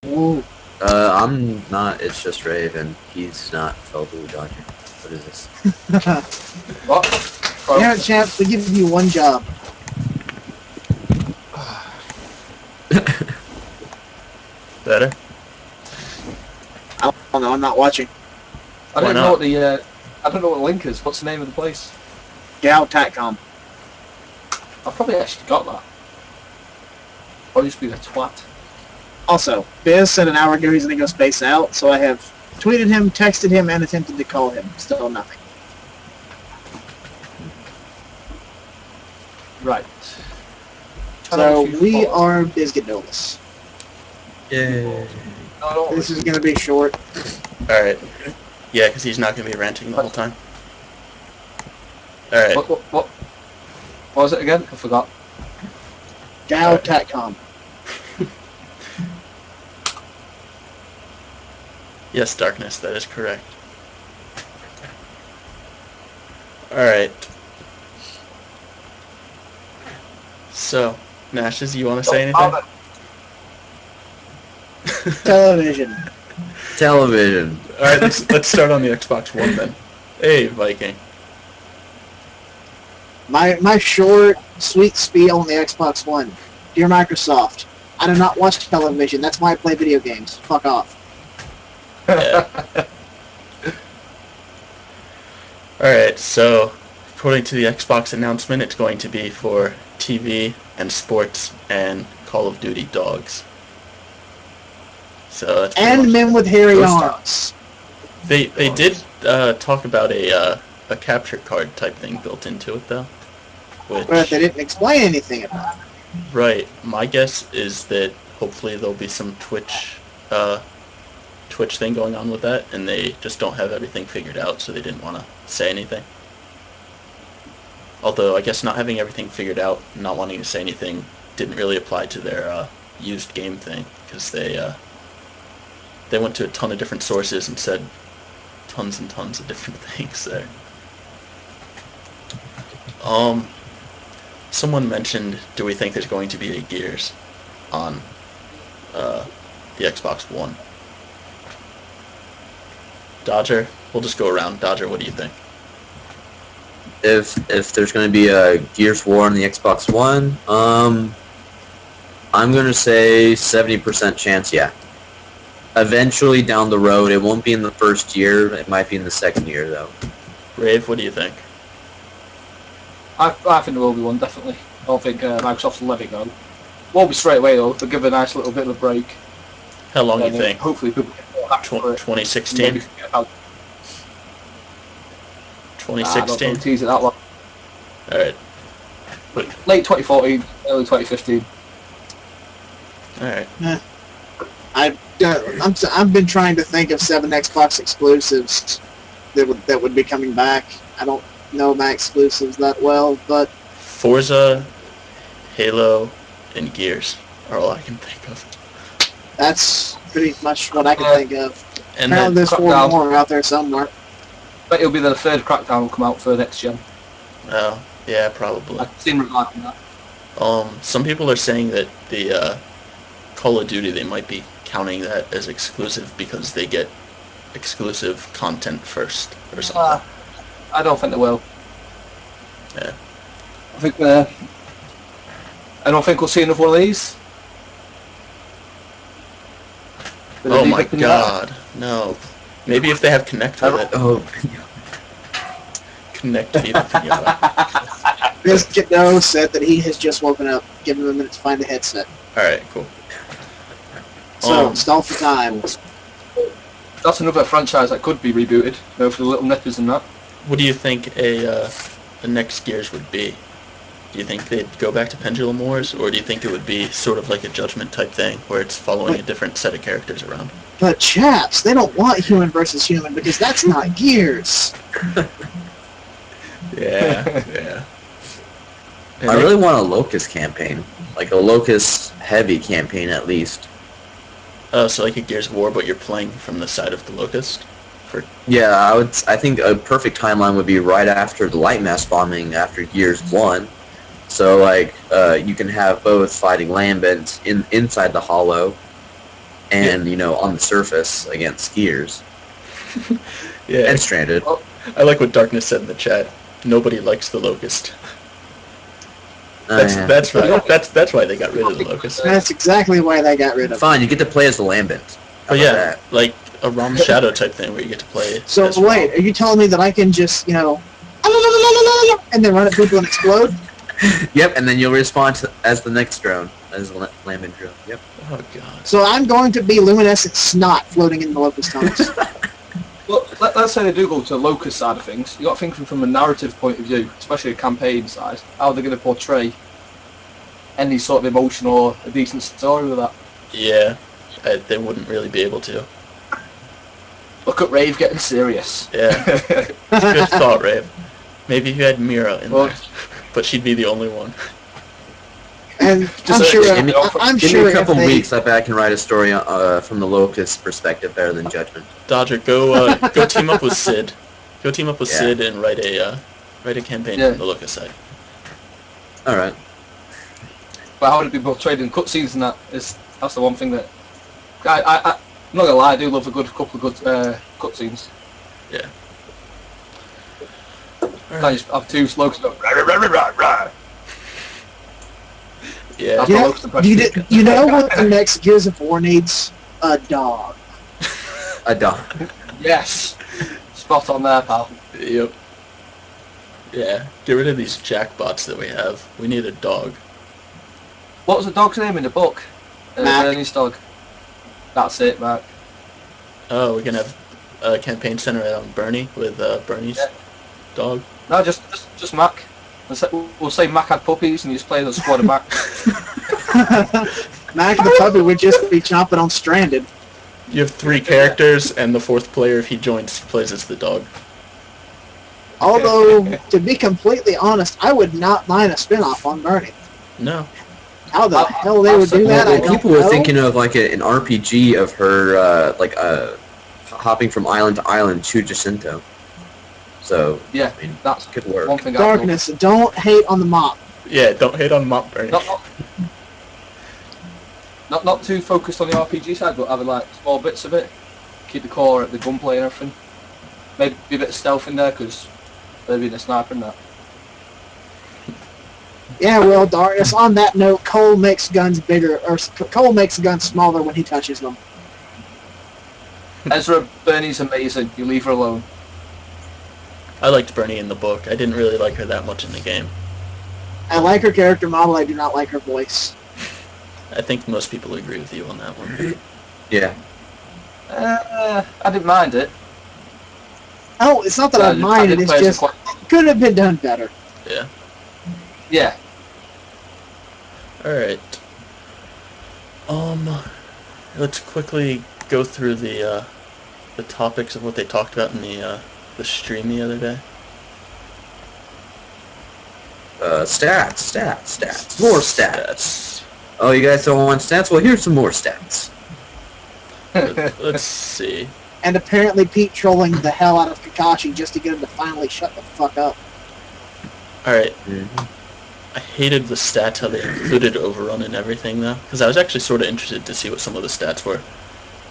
Ooh. I'm not. It's just Rave, and he's not fellow BlueDodger. What is this? What? Yeah, champs, we give you one job. Better? I don't know. I'm not watching. I Why don't know not? what the I don't know what the link is. What's the name of the place? Tac-Com. I've probably actually got that. Or just be a twat. Also, Biz said an hour ago he's going to go space out, so I have tweeted him, texted him, and attempted to call him. Still nothing. Right. So we are Bizkidoh. Yay. This is going to be short. Alright. Yeah, because he's not going to be ranting the whole time. Alright. What was it again? I forgot. Tac-Com. Yes, Darkness, that is correct. Alright. So, Gnashes, you want to say anything? Television. Television. Alright, let's start on the Xbox One then. Hey, Viking. My short, sweet spiel on the Xbox One. Dear Microsoft, I do not watch television. That's why I play video games. Fuck off. Yeah. Alright, so according to the Xbox announcement, it's going to be for TV and sports and Call of Duty dogs. So that's pretty And much men with hairy Ghost arms. They did talk about a capture card type thing built into it though. Which, But they didn't explain anything about it. right, my guess is that hopefully there'll be some Twitch thing going on with that, and they just don't have everything figured out, so they didn't want to say anything. Although I guess not having everything figured out, not wanting to say anything, didn't really apply to their used game thing, because they went to a ton of different sources and said tons and tons of different things there. Someone mentioned, do we think there's going to be a Gears on the Xbox One? Dodger, we'll just go around. Dodger, what do you think? If there's going to be a Gears War on the Xbox One, I'm going to say 70% chance, yeah. Eventually down the road, it won't be in the first year, it might be in the second year, though. Rave, what do you think? I think there will be one, definitely. I don't think Microsoft will let it go. Won't be straight away though. They'll give it a nice little bit of a break. How long do And you think? hopefully people get more happy for it. 2016? Maybe forget about 2016? don't tease it that long. Alright. Late 2014, early 2015. Alright. I've been trying to think of 7 Xbox exclusives that would be coming back. I don't know my exclusives that well, but Forza, Halo, and Gears are all I can think of. that's pretty much what I can think of. And Apparently then, there's 4 Crackdown. more out there somewhere. But it'll be the third Crackdown will come out for next gen. oh, yeah, probably. I've seen regarding that. Some people are saying that the Call of Duty, they might be counting that as exclusive because they get exclusive content first or something. I don't think they will. Yeah. I don't think we'll see another one of these. With a Oh deep my up in that. god, no. Maybe if they have Connect with it. Oh, Connect Viva Pinata. Bizkidoh said that he has just woken up. Give him a minute to find a headset. Alright, cool. So, stall for time. That's another franchise that could be rebooted. You know, for the little nippers and that. What do you think the next Gears would be? Do you think they'd go back to Pendulum Wars, or do you think it would be sort of like a Judgment type thing, where it's following a different set of characters around? But chaps, they don't want human versus human because that's not Gears. Yeah, yeah. I really want a Locust campaign. Like a Locust-heavy campaign, at least. Oh, so like a Gears of War, but you're playing from the side of the Locust? Yeah, I think a perfect timeline would be right after the light mass bombing after Gears 1. So, like, you can have both fighting Lambent inside the Hollow, and on the surface against skiers Yeah. and stranded. Oh, I like what Darkness said in the chat. Nobody likes the Locust. Yeah. That's why they got rid of the Locust. That's exactly why they got rid of it. Fine, you get to play as the Lambent. How But about yeah, that? like a Rom Shadow type thing where you get to play. So as wait, Rom. are you telling me that I can just, and then run at people and explode? Yep, and then you'll respond as the next drone, as the Lambent drone. Yep. Oh god. So I'm going to be luminescent snot floating in the locust tunnels. Well, let's say they do go to the locust side of things. You got to think from a narrative point of view, especially a campaign side. How they're going to portray any sort of emotion or a decent story with that. Yeah, they wouldn't really be able to. Look at Rave getting serious. Yeah. Good thought, Rave. Maybe if you had Mira in Well, there, but she'd be the only one. And Just I'm sure, give me- I'm Give sure me a couple if they, weeks, I bet I can write a story from the Locust perspective better than Judgment. Dodger, go team up with Sid. Go team up with Yeah. Sid and write a campaign Yeah. from the Locust side. Alright. But how would it be portrayed in cutscenes and that's the one thing that I'm not gonna lie, I do love a couple of good cutscenes. Yeah. Can't just have two slogans go rah, rah, rah, rah, rah. Yeah. That's you the know, locust impression. you know what the next Gears of War needs? A dog. A dog. Yes, spot on there, pal. Yep. Yeah. Get rid of these jackbots that we have. We need a dog. What was the dog's name in the book? Mac. Bernie's dog. That's it, Mac. Oh, we can have a campaign centered on Bernie with Bernie's Yeah. dog. No, just Mac. We'll say Mac had puppies and you just play the squad of Mac. Mac the puppy would just be chomping on Stranded. You have 3 characters, and the 4th player, if he joins, plays as the dog. Although, to be completely honest, I would not mind a spin-off on Bernie. No. How the hell they would do that, I Well, don't people were know. thinking of like an RPG of her, hopping from island to island to Jacinto. So, Yeah, I mean, that's could work. one thing I Darkness, don't hate on the mop. Yeah, don't hate on Mop Bernie. Not too focused on the RPG side, but having like small bits of it. Keep the core at the gunplay and everything. Maybe a bit of stealth in there, because maybe the sniper and that. Yeah, well, Darkness, on that note, Cole makes guns bigger, or Cole makes guns smaller when he touches them. Ezra Bernie's amazing. You leave her alone. I liked Bernie in the book. I didn't really like her that much in the game. I like her character model, I do not like her voice. I think most people agree with you on that one. Yeah. I didn't mind it. Oh, it's not that I mind it, it's just, it could have been done better. Yeah. Yeah. Alright. Let's quickly go through the topics of what they talked about in the stream the other day. Stats. More stats. Oh, you guys don't want stats? Well, here's some more stats. Let's see. And apparently Pete trolling the hell out of Kakashi just to get him to finally shut the fuck up. Alright. Mm-hmm. I hated the stats, how they included Overrun and everything, though. Because I was actually sort of interested to see what some of the stats were.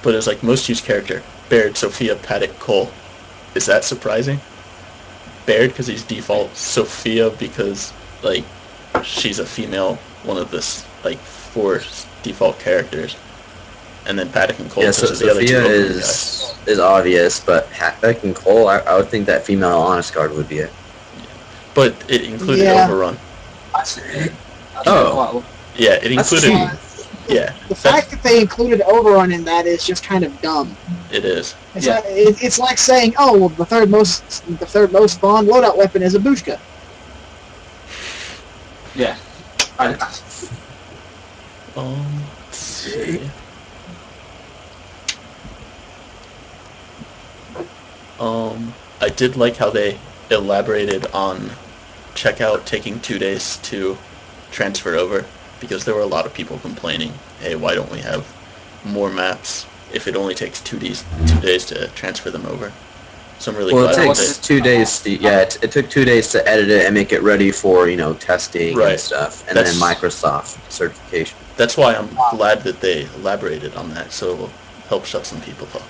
But it was like, most used character. Baird, Sophia, Paddock, Cole. Is that surprising? Baird, because he's default. Sophia, because, like, she's a female, one of the, 4 default characters. And then Paddock and Cole, Yeah, because so of the other 2 Sophia Overrun guys. is obvious, but Hackbeck and Cole, I would think that female honest guard would be it. But it included Yeah. Overrun. Oh. Yeah, it That's included... cheap. Yeah, The fact that they included Overrun in that is just kind of dumb. it is. It's, Yeah. like, it's like saying, oh, well, the third most spawned loadout weapon is a Bushka. Yeah. Let's see. I did like how they elaborated on checkout taking 2 days to transfer over, because there were a lot of people complaining, hey, why don't we have more maps if it only takes 2 days to transfer them over? some really Well, it classic takes 2 days. It took 2 days to edit it and make it ready for testing Right. and stuff, and That's- then Microsoft certification. That's why I'm glad that they elaborated on that, so it will help shut some people up.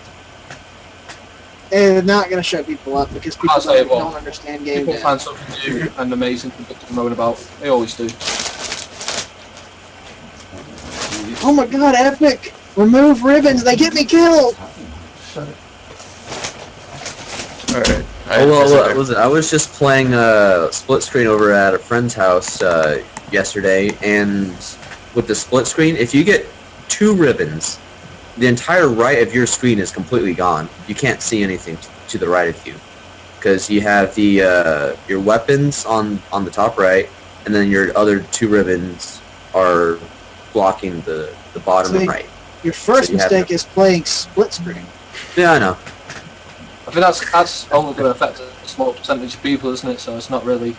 They're not going to shut people up because people I'll say it don't won't. understand game People dev. find something new and amazing to moan about. They always do. Oh my god, Epic! Remove ribbons, they get me killed! Shut it. Alright. I was just playing split screen over at a friend's house yesterday, and with the split screen, if you get 2 ribbons, the entire right of your screen is completely gone. You can't see anything to the right of you, because you have the your weapons on the top right, and then your other 2 ribbons are blocking the bottom See, right. Your first So you have mistake is playing split screen. Yeah, I know. I think that's only going to affect a small percentage of people, isn't it? So it's not really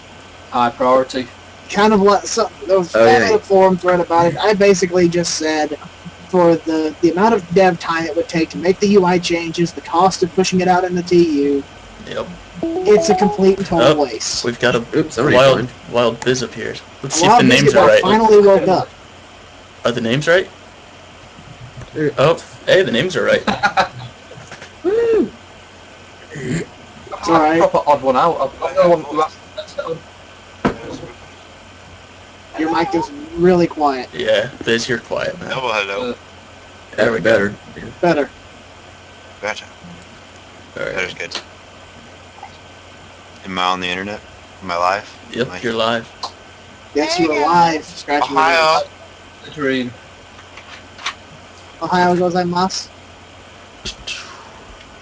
high priority. Kind of like there was a forum thread about it. I basically just said, for the amount of dev time it would take to make the UI changes, the cost of pushing it out in the TU, Yep. it's a complete and total waste. We've got a Oops, somebody wild Biz appeared. Let's see if Wild the names Bizkidoh are right. finally woke up. Are the names right? Oh, hey, the names are right. Woo! It's alright. Proper odd one out. I don't know who asked that. Your mic is really quiet. Yeah, Biz, you're quiet, man. Double hello. There we go. Better. Better. Gotcha. Alright. That is good. Am I on the internet? Am I live? Yep, Am I- you're live. Yes, you are live. Scratching your Ohio. ears. The dream. Ohio gozaimasu.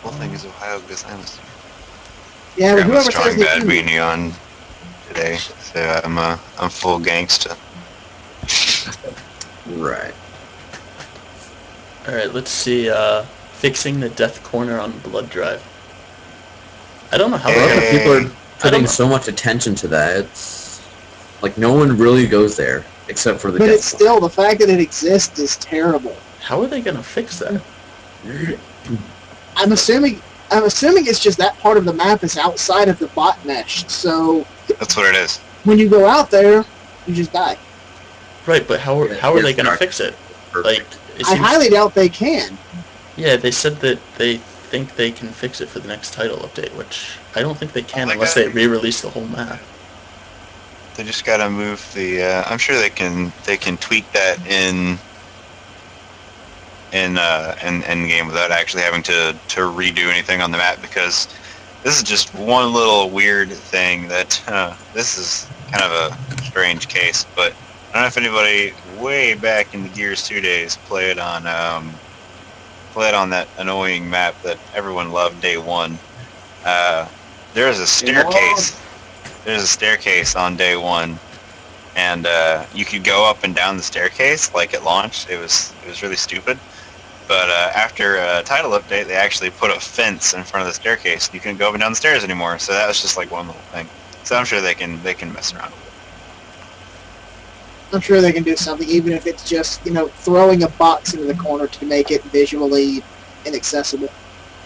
Whole thing is Ohio gozaimasu. Yeah, but I'm a whoever strong says bad that. weenie on today, so I'm full gangsta. Right. Alright, let's see, fixing the death corner on Blood Drive. I don't know how A lot of Hey. people are I don't putting know. so much attention to that. It's like no one really goes there except for the But death it's still, the fact that it exists is terrible. How are they gonna fix that? I'm assuming it's just that part of the map is outside of the bot mesh. So That's what it is. when you go out there, you just die. Right, but how are they It's gonna dark. fix it? Perfect. Like, it I seems, highly doubt they can. yeah, they said that they think they can fix it for the next title update, which I don't think they can They unless got- they re-release the whole map. They just gotta move the. I'm sure they can tweak that in game without actually having to redo anything on the map, because this is just one little weird thing that this is kind of a strange case. But I don't know if anybody way back in the Gears 2 days played on that annoying map that everyone loved day one. There's a staircase. There's a staircase on day one, and you could go up and down the staircase like at launch. It was really stupid. But after a title update, they actually put a fence in front of the staircase. You couldn't go up and down the stairs anymore. So that was just like one little thing. So I'm sure they can mess around with it. I'm sure they can do something, even if it's just, throwing a box into the corner to make it visually inaccessible.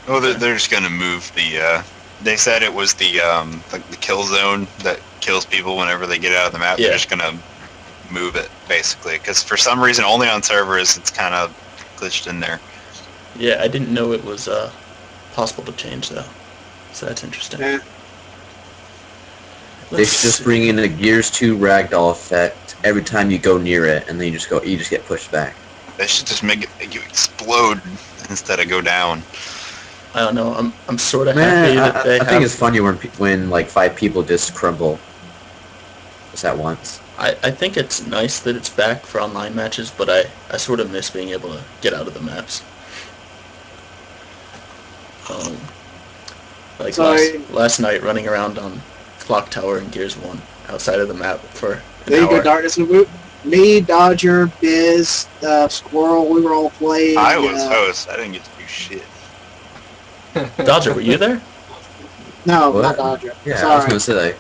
Oh, they're just gonna move the. They said it was the like the kill zone that kills people whenever they get out of the map. Yeah. They're just gonna move it basically, because for some reason only on servers it's kind of glitched in there. Yeah, I didn't know it was possible to change though, so that's interesting. Yeah. They should just bring in a Gears 2 ragdoll effect every time you go near it, and then you just get pushed back. They should just make you explode instead of go down. I don't know. I'm sort of happy Man, that they I have. think it's funny when like 5 people just crumble just at once. I think it's nice that it's back for online matches, but I sort of miss being able to get out of the maps. Like Sorry. last night, running around on Clock Tower in Gears 1, outside of the map for an There you hour. go, Darkness. Me, Dodger, Biz, Squirrel, we were all playing. I was host. I didn't get to do shit. Dodger, were you there? No, What? not Dodger. Yeah, I was Sorry, gonna say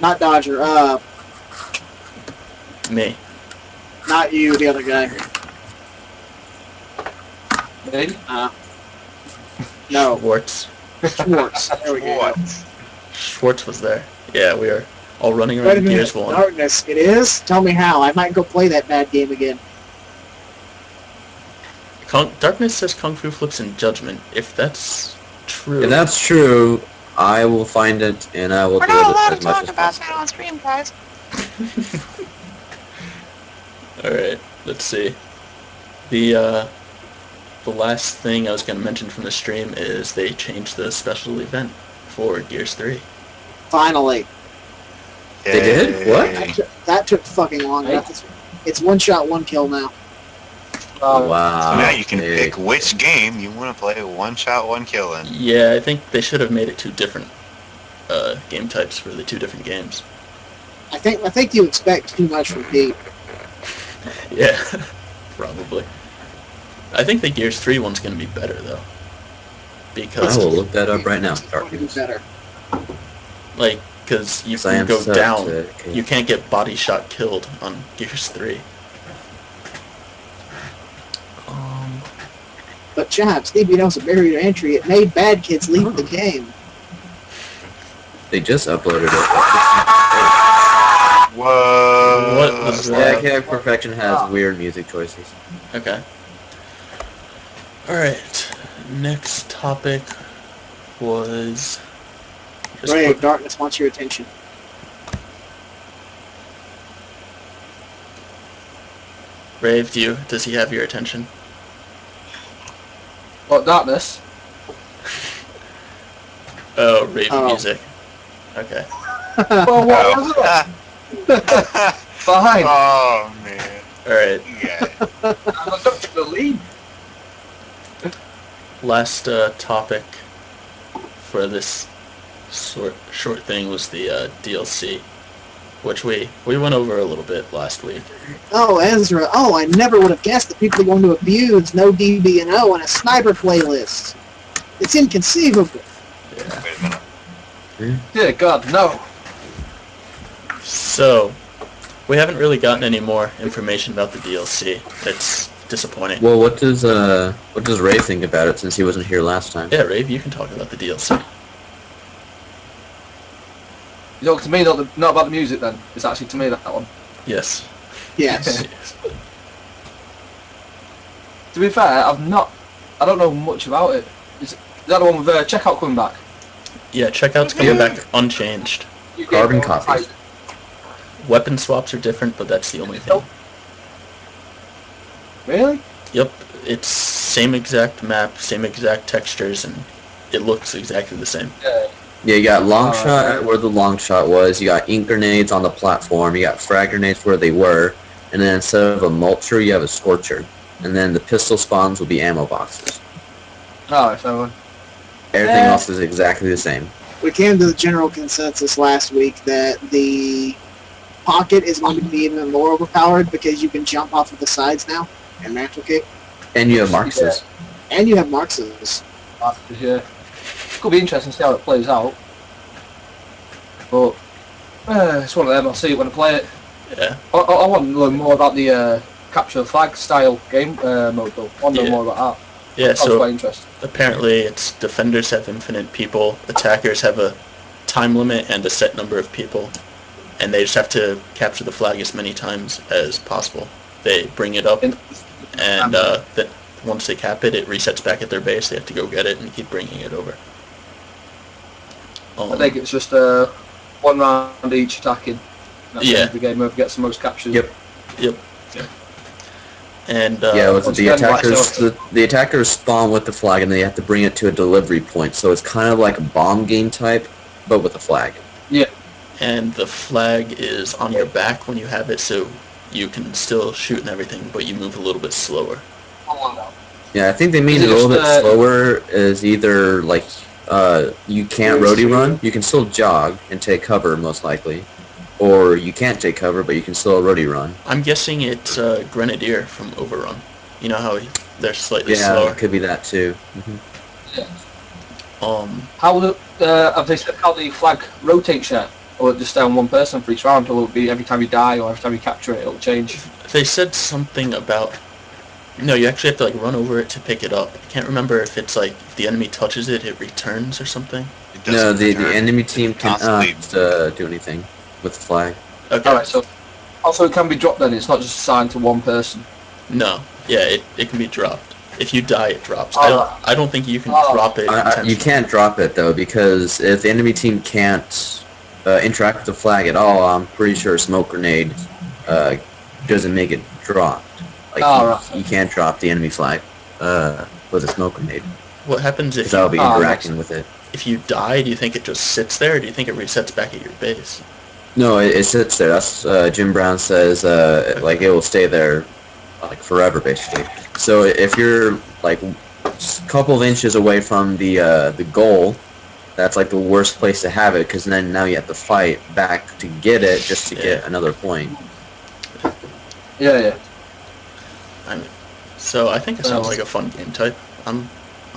not Dodger. Me. Not you, the other guy. Me? No. Warts. Schwartz. There we go. Schwartz was there. Yeah, we are all running Wait a around minute. Gears 1. Darkness. It is? Tell me how. I might go play that bad game again. Darkness says Kung Fu flips in Judgment. If that's true... If that's true, I will find it and I will do it as much as possible. on stream, guys. Alright, let's see. The last thing I was going to mention from the stream is they changed the special event for Gears 3. Finally. They did? What? That took fucking long enough. It's one shot, one kill now. Wow. So now you can pick which game you want to play one shot, one kill in. Yeah, I think they should have made it two different game types for the two different games. I think you expect too much from Pete. Yeah, probably. I think the Gears 3 one's going to be better, though. Because... I will look that up right now. It's going to be better. Like, because you can go down. You can't get body shot killed on Gears 3. But Chaps, DB a barrier to entry. It made bad kids leave the game. They just uploaded it. Whoa. What was Yeah, that? Chaotic Perfection has weird music choices. Okay. Alright, next topic was... Rave, Darkness wants your attention. Rave, does he have your attention? What, Darkness? Oh, Rave Oh. music. Okay. Well, what was that? Fine. Oh, man. Alright, Yeah. I took the lead. last topic for this short thing was the DLC, which we went over a little bit last week. Oh, Ezra. Oh, I never would have guessed that people are going to abuse no DB&O in a sniper playlist. It's inconceivable. Yeah. Wait a minute. Dear God, no. So, we haven't really gotten any more information about the DLC. It's disappointing. Well, what does Ray think about it since he wasn't here last time? Yeah, Rave, you can talk about the DLC. You talk to me, not about the music then. It's actually to me, that one. Yes. Yes. To be fair, I don't know much about it. Is that the one with Checkout coming back? Yeah, checkout's coming back unchanged. Carbon copies. Weapon swaps are different, but that's the only thing. Really? Yep, it's same exact map, same exact textures, and it looks exactly the same. Yeah, you got long shot where the long shot was, you got ink grenades on the platform, you got frag grenades where they were, and then instead of a mulcher, you have a scorcher. And then the pistol spawns will be ammo boxes. Oh, so Everything else is exactly the same. We came to the general consensus last week that the pocket is going to be even more overpowered because you can jump off of the sides now and mantle kick. And you have Marxes. And you have Marxes. yeah. Could be interesting to see how it plays out. But it's one of them. I'll see it when I play it. Yeah. I want to learn more about the capture the flag style game mode though. I want to know more about that. Yeah, That's so quite interesting. apparently it's defenders have infinite people, attackers have a time limit and a set number of people, and they just have to capture the flag as many times as possible. They bring it up, and then once they cap it, it resets back at their base. They have to go get it and keep bringing it over. I think it's just one round each attacking. That's the game whoever gets the most captures. Yep. And the attackers spawn with the flag and they have to bring it to a delivery point. So it's kind of like a bomb game type, but with a flag. Yeah. And the flag is on your back when you have it, so you can still shoot and everything, but you move a little bit slower. Yeah, I think they mean a little bit slower is either like you can't roadie run, you can still jog and take cover most likely, or you can't take cover but you can still roadie run. I'm guessing it's Grenadier from Overrun. You know how they're slightly slower? Yeah, it could be that too. How have they said how the flag rotates yet? Or just down one person for each round, or will it be every time you die or every time you capture it, it'll change? They said something about No, you actually have to like run over it to pick it up. I can't remember if it's like if the enemy touches it, it returns or something. It No, doesn't the return. enemy team cannot constantly- do anything with the flag. Okay. Alright, so also it can be dropped then, it's not just assigned to one person. No. Yeah, it can be dropped. If you die, it drops. Alright. I don't think you can Oh. drop it You intentionally. can't drop it though, because if the enemy team can't interact with the flag at all, I'm pretty sure a smoke grenade doesn't make it drop. Like you can't drop the enemy flag with a smoke grenade. What happens if Because I'll be Oh, interacting with it. if you die? Do you think it just sits there, or do you think it resets back at your base? No, it sits there. That's Jim Brown says like it will stay there like forever basically. So if you're like just a couple of inches away from the goal, that's like the worst place to have it, because then now you have to fight back to get it just to get another point. Yeah. So I think it sounds like a fun game type. I'm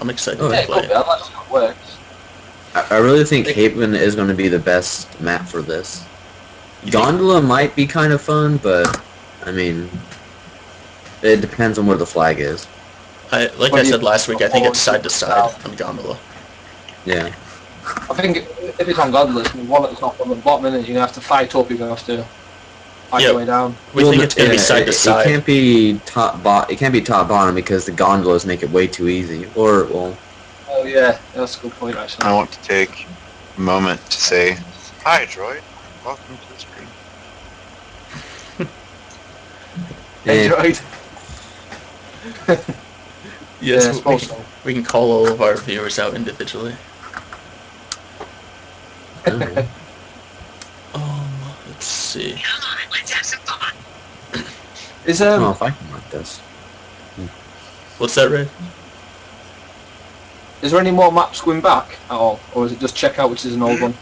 excited Oh, to Yeah, it play could be. it. I'd like to see how it works. I really think Haven is going to be the best map for this. You think- Gondola might be kind of fun, but I mean, it depends on where the flag is. Like I said last week, I think it's side to side on Gondola. Yeah. I think if it's on Gondola, it's one at the top, one at the bottom, and you're going to have to fight up, you're going to have to fight your way down. We think it's going to be side to It side. can't be It can't be top bottom because the gondolas make it way too easy. Or well, Oh yeah, that's a good point actually. I want to take a moment to say, hi, droid. Welcome to the screen. eh, Enjoyed. Yes, Yeah, I suppose so. we can call all of our viewers out individually. alright. Let's see. Is I don't know if I can like this. What's that, Ray? is there any more maps going back at all, or is it just check out, which is an old one?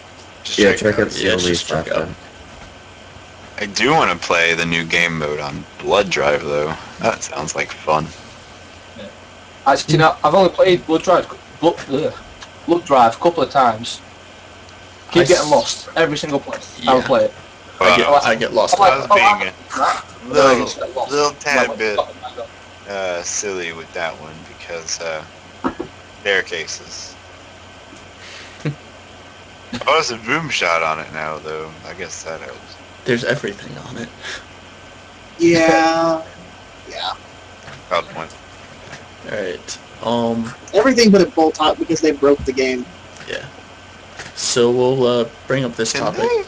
Just Yeah, check check it out the Yeah, only just check stuff. out. I do want to play the new game mode on Blood Drive, though. That sounds like fun. Actually, no, I've only played Blood Drive a couple of times. Keep getting lost every single place. I'll Yeah. play it. I get lost. I was being Right. a little tad bit silly with that one because staircases. Oh, there's a boom shot on it now, though. I guess that helps. There's everything on it. Yeah. Proud point. Alright. Everything but a bolt hot because they broke the game. Yeah. So we'll bring up this Can topic. they?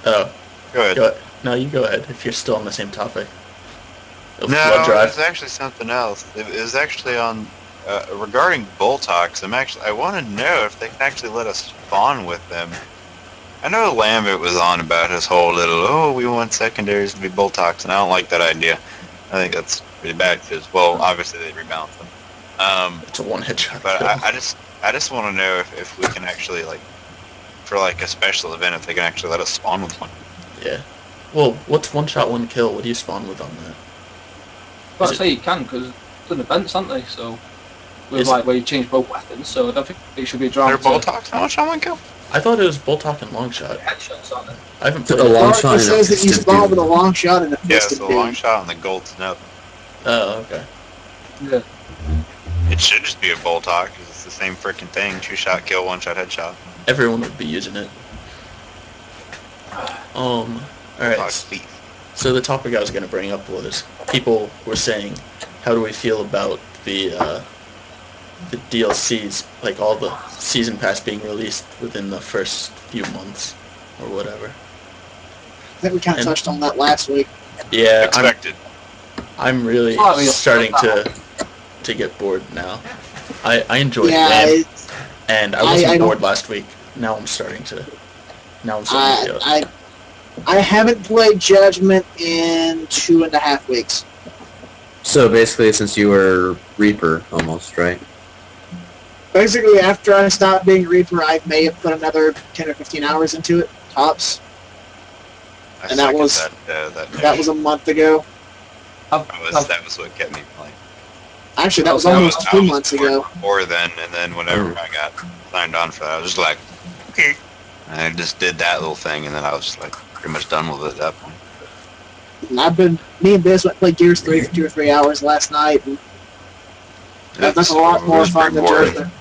Oh, Go ahead. go ahead. No, you go ahead if you're still on the same topic. Of No, Blood Drive. it's actually something else. It was actually on regarding Boltox. I want to know if they can actually let us spawn with them. I know Lambert was on about his whole little, we want secondaries to be Boltox, and I don't like that idea. I think that's pretty bad because, well, obviously they rebalance them. It's a one-hit shot. But kill. I just want to know if we can actually, like, for like a special event, if they can actually let us spawn with one. Yeah. Well, what's one shot, one kill? What do you spawn with on that? But Is I it- say you can because done events, aren't they? So with Is it- like where you change both weapons. So I don't think it should be They're drawn to Boltox? How much on one kill? I thought it was Boltok and long shot. headshots, aren't they? I haven't A played long it. shot It and says a that you fisted spawn with a dude. long shot and a Yeah, fisted it's the long dude. shot and the gold to nothing. Oh, okay. Yeah. It should just be a Boltox because it's the same freaking thing. 2-shot kill, 1-shot headshot. Everyone would be using it. Alright. Boltox thief. So the topic I was going to bring up was people were saying, how do we feel about the DLCs, like all the season pass being released within the first few months or whatever. I think we kind of touched on that last week. Yeah, Expected. I'm really Oh, yeah. starting to get bored now. I enjoyed Yeah, the game, it's, and I I wasn't don't- bored last week. Now I'm starting to feel it. I haven't played Judgment in 2.5 weeks. So basically, since you were Reaper, almost, right? Basically, after I stopped being Reaper, I may have put another 10 or 15 hours into it, tops. I And that second was- That was a month ago. that was what kept me playing. Actually, that was I almost I 2 was months bored ago. Before then, and then whenever I got signed on for that, I was just like, okay. And I just did that little thing, and then I was just like pretty much done with it at that point. Me and Biz went played Gears 3 for 2 or 3 hours last night, and that's a lot more fun than Judgment.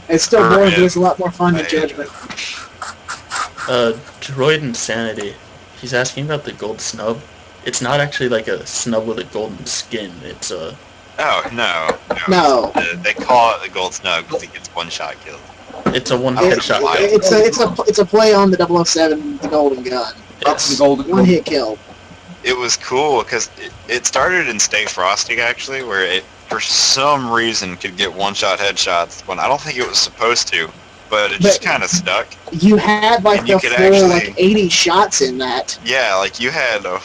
It's still boring, but it's a lot more fun than Judgment. Droid Insanity. He's asking about the gold snub. It's not actually like a snub with a golden skin. It's a... Oh, no. They call it the gold snub because it gets one-shot kills. It's a one-headshot kill. It's a play on the 007, the golden gun. That's the golden one-hit kill. It was cool because it started in Stay Frosty, actually, where it, for some reason, could get one-shot headshots when I don't think it was supposed to, but it just kind of stuck. You had, like, the full, 80 shots in that. Yeah, like, you had, the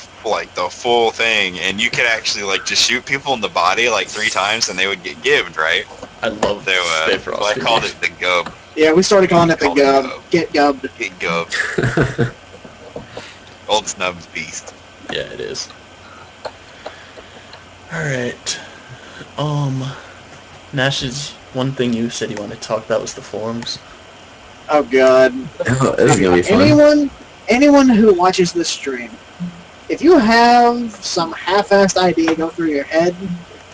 full thing, and you could actually, like, just shoot people in the body, like, 3 times, and they would get gibbed, right? I love Stay Frosty. Well, I called it the gub. Yeah, we started calling it the gub. Get gubbed. Get gubbed. Old Snub's beast. Yeah, it is. Alright. Gnashes, one thing you said you wanted to talk about was the forums. Oh god. Oh, this is gonna be fun. Anyone who watches this stream, if you have some half-assed idea go through your head,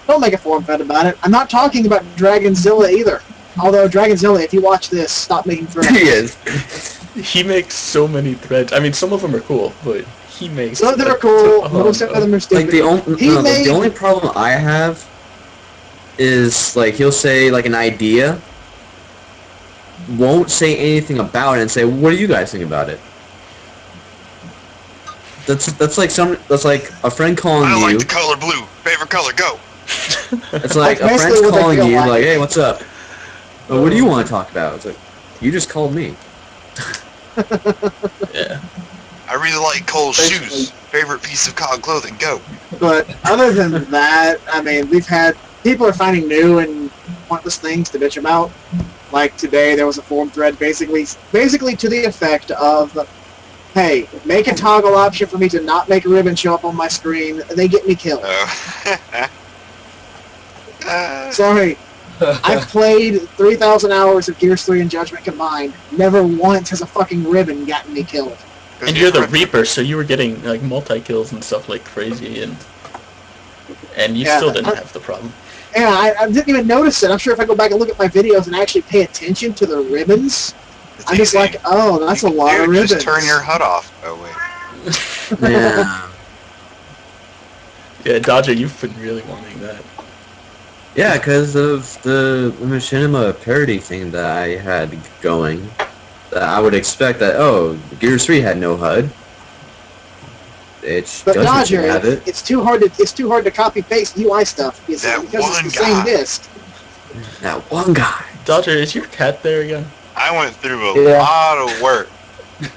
don't make a forum thread about it. I'm not talking about Dragonzilla either. Although, Dragonzilla, if you watch this, stop making threads. He is. He makes so many threads. I mean, some of them are cool, but he makes... Some of them are cool, most of them are stupid. Like, the only problem I have is, like, he'll say, like, an idea, won't say anything about it, and say, what do you guys think about it? That's like a friend calling you... I like the color blue. Favorite color, go! It's like a friend's calling you, like, hey, what's up? Well, what do you want to talk about? It's like, you just called me. Yeah. I really like Cole's shoes. Favorite piece of cotton clothing, go! But other than that, I mean, we've had... People are finding new and pointless things to bitch about. Like today, there was a forum thread basically to the effect of, hey, make a toggle option for me to not make a ribbon show up on my screen. They get me killed. Sorry. I've played 3,000 hours of Gears 3 and Judgment combined. Never once has a fucking ribbon gotten me killed. And you're the Reaper, so you were getting like multi-kills and stuff like crazy, and you still didn't have the problem. Yeah, I didn't even notice it. I'm sure if I go back and look at my videos and actually pay attention to the ribbons, I'm just like, oh, that's a lot of ribbons. Just turn your HUD off. Oh, wait. Yeah. Yeah, Dodger, you've been really wanting that. Yeah, because of the Machinima parody thing that I had going. I would expect that, Gears 3 had no HUD. But Dodger, it's too hard to copy paste UI stuff because it's the same disk. That one guy. Dodger, is your cat there again? I went through a lot of work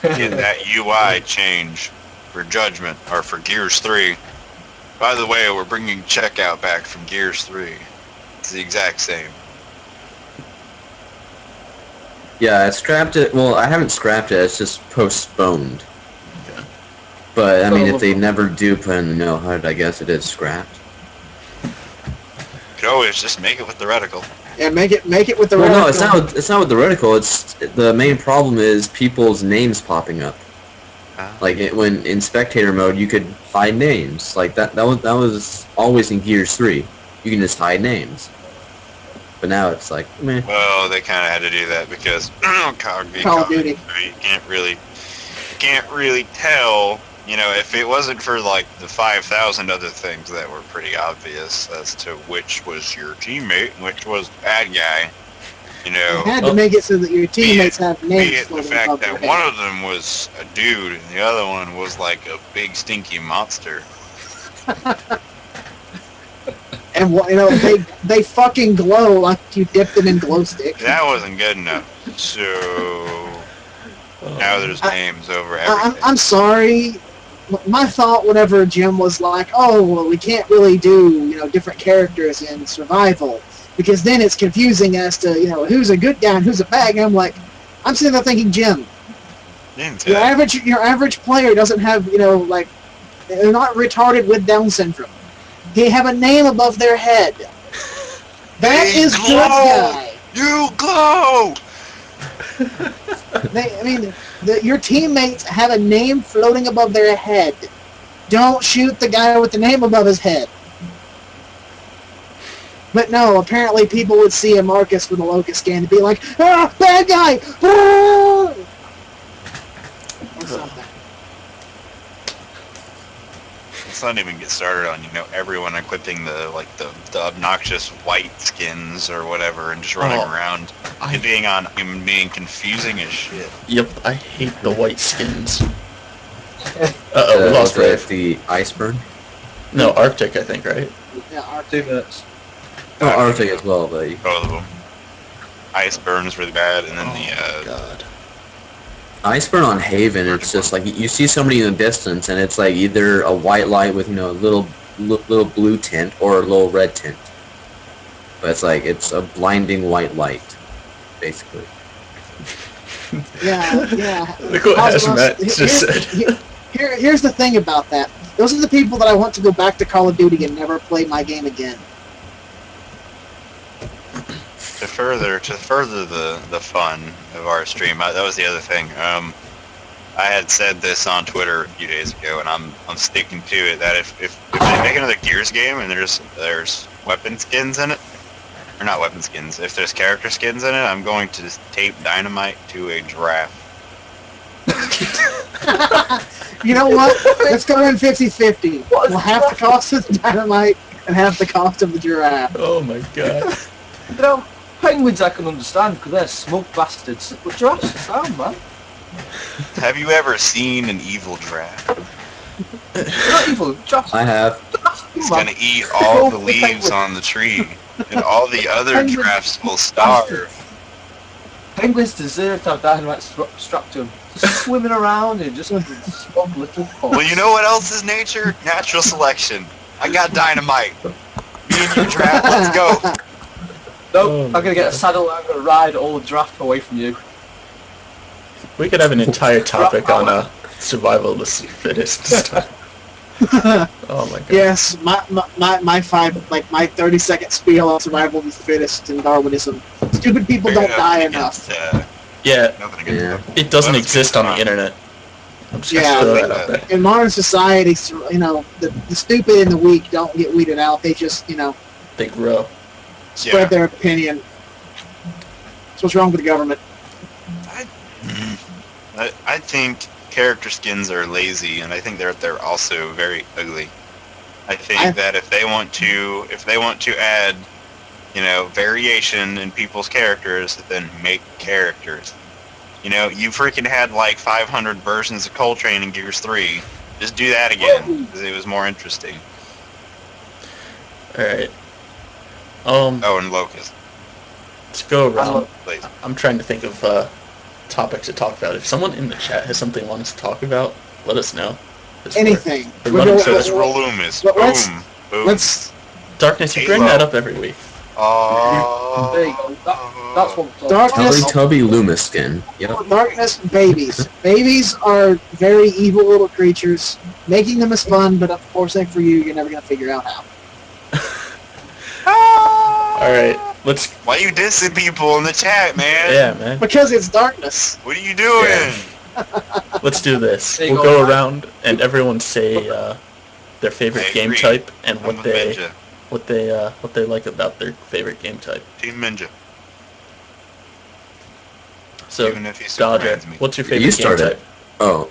in that UI change for Judgment or for Gears 3. By the way, we're bringing checkout back from Gears 3. It's the exact same. Yeah, I scrapped it. Well, I haven't scrapped it. It's just postponed. But, I mean, if they never do put in the no HUD, I guess it is scrapped. You could always just make it with the reticle. Yeah, make it with the reticle. Well, no, it's not with the reticle. It's the main problem is people's names popping up. Like, when in spectator mode, you could hide names. Like, that was always in Gears 3. You can just hide names. But now it's like, meh. Well, they kind of had to do that because Call of Duty. You can't really tell. You know, if it wasn't for, like, the 5,000 other things that were pretty obvious as to which was your teammate and which was the bad guy, you know... You had to make it so that your teammates have names. Be it the fact that one of them was a dude and the other one was, like, a big stinky monster. And, you know, they fucking glow like you dipped them in glow stick. That wasn't good enough. So... now there's names over everything. I'm sorry. My thought whenever Jim was like, oh, well, we can't really do, you know, different characters in survival because then it's confusing as to, you know, who's a good guy and who's a bad guy. I'm sitting there thinking, Jim, your average player doesn't have, you know, like, they're not retarded with Down syndrome. They have a name above their head. That is good guy. You glow! Your teammates have a name floating above their head. don't shoot the guy with the name above his head. But no, apparently people would see a Marcus with a locust skin and be like, ah, bad guy! Ah! Or something. Let's not even get started on, everyone equipping the obnoxious white skins or whatever and just running around. It being confusing as shit. Yep, I hate the white skins. We lost Rave. The Iceberg? No, Arctic, I think, right? Yeah, Arctic. 2 minutes. Oh, Arctic as well, but... Both of them. Ice burns really bad, and then God. Iceburn on Haven, it's just like you see somebody in the distance, and it's like either a white light with a little blue tint or a little red tint. But it's a blinding white light, basically. Yeah. Look what Hazmat just said. Here's the thing about that. Those are the people that I want to go back to Call of Duty and never play my game again. To further the fun of our stream, that was the other thing. I had said this on Twitter a few days ago, and I'm sticking to it. That if they make another Gears game and there's weapon skins in it, or not weapon skins, if there's character skins in it, I'm going to just tape Dynamite to a giraffe. You know what? Let's go in 50-50. We'll half the cost of the Dynamite and half the cost of the giraffe. Oh my god. Penguins I can understand because they're smug bastards. But giraffes are sound, man. Have you ever seen an evil giraffe? They're not evil. Giraffes. I have. It's gonna eat all the leaves on the tree, and all the other giraffes will starve. Penguins deserve to have dynamite strapped to them. Just swimming around and just smug little pots. Well, you know what else is nature? Natural selection. I got dynamite. Me and you, giraffe, let's go. Nope, Oh I'm my gonna get a God. saddle and I'm gonna ride all the giraffe away from you. We could have an entire topic on survival of the fittest stuff. Oh my god. Yes, my 30-second spiel on survival of the fittest and Darwinism. Stupid people don't die enough. Yeah, Nothing against Yeah. them. it doesn't Well, exist on the internet. I'm just gonna Yeah, throw but- that out there. In modern society, the stupid and the weak don't get weeded out. They just, They grow. spread their opinion. That's what's wrong with the government. I think character skins are lazy, and I think they're also very ugly. I think that if they want to add, variation in people's characters, then make characters. You freaking had like 500 versions of Coltrane in Gears 3. Just do that again, because it was more interesting. Alright. Oh, and Locust. Let's go around. Please. I'm trying to think of topics to talk about. If someone in the chat has something they want us to talk about, let us know. 'Cause Anything. we're running So this so Rolumus. let's- Boom. Boom. Let's Darkness, you bring that up every week. Oh. There you go. That's what I'm Darkness- Tubby Loomis skin. Yep. darkness babies. Babies are very evil little creatures. Making them is fun, but unfortunately for you, you're never gonna figure out how. Alright, let's... Why you dissing people in the chat, man? Yeah, man. Because it's darkness. What are you doing? Let's do this. There you We'll go. go around and everyone say their favorite I game agree. type and I'm what with they Ninja. what they like about their favorite game type. Team Ninja. So, Even if he Dodger, surprises me. what's your You favorite game start type? it. Oh,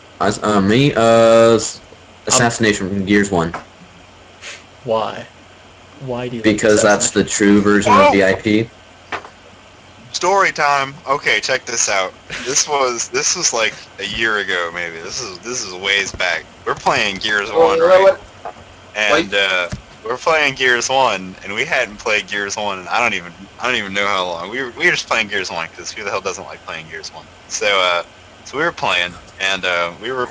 me, Assassination from Gears 1. Why? Why do you Because like that's the true version of the IP. Story time. Okay, check this out. This was like a year ago, maybe. This is ways back. We're playing Gears 1, right? And we're playing Gears 1, and we hadn't played Gears 1 in I don't even know how long. We were just playing Gears 1 because who the hell doesn't like playing Gears 1? So we were playing, and we were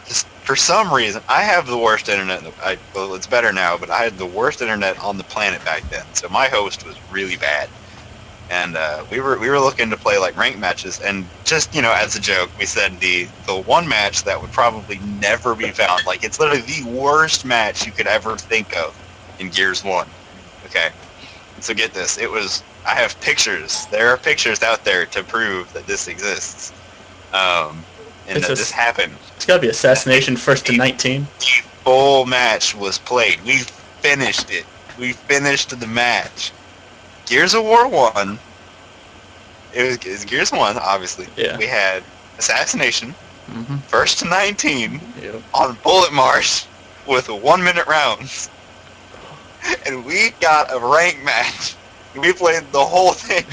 just for some reason I have the worst internet. Well, it's better now, but I had the worst internet on the planet back then. So my host was really bad. And we were looking to play like ranked matches, and just as a joke, we said the one match that would probably never be found. Like it's literally the worst match you could ever think of in Gears 1. Okay, so get this. I have pictures. There are pictures out there to prove that this exists, and It's that a- this happened. It's gotta be Assassination 1st to 19. full match was played. We finished it. We finished the match. Gears of War 1. It was Gears 1, obviously. Yeah. We had Assassination, Mm-hmm. first to 19, Yep. on Bullet Marsh with 1 minute rounds. And we got a rank match. We played the whole thing.